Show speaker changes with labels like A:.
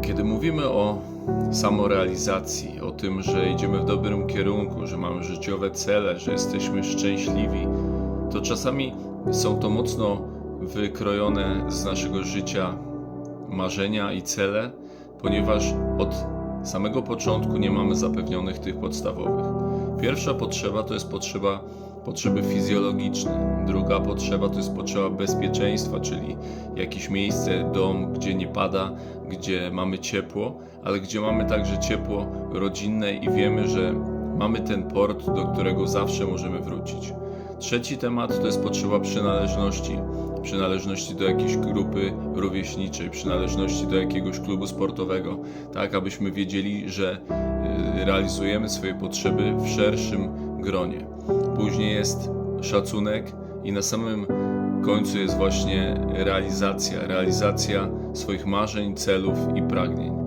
A: Kiedy mówimy o samorealizacji, o tym, że idziemy w dobrym kierunku, że mamy życiowe cele, że jesteśmy szczęśliwi, to czasami są to mocno wykrojone z naszego życia marzenia i cele, ponieważ od samego początku nie mamy zapewnionych tych podstawowych. Pierwsza potrzeba to jest potrzeby fizjologiczne. Druga potrzeba to jest potrzeba bezpieczeństwa, czyli jakieś miejsce, dom, gdzie nie pada, gdzie mamy ciepło, ale gdzie mamy także ciepło rodzinne i wiemy, że mamy ten port, do którego zawsze możemy wrócić. Trzeci temat to jest potrzeba przynależności do jakiejś grupy rówieśniczej, przynależności do jakiegoś klubu sportowego, tak abyśmy wiedzieli, że realizujemy swoje potrzeby w szerszym gronie. Później jest szacunek i na samym końcu jest właśnie realizacja swoich marzeń, celów i pragnień.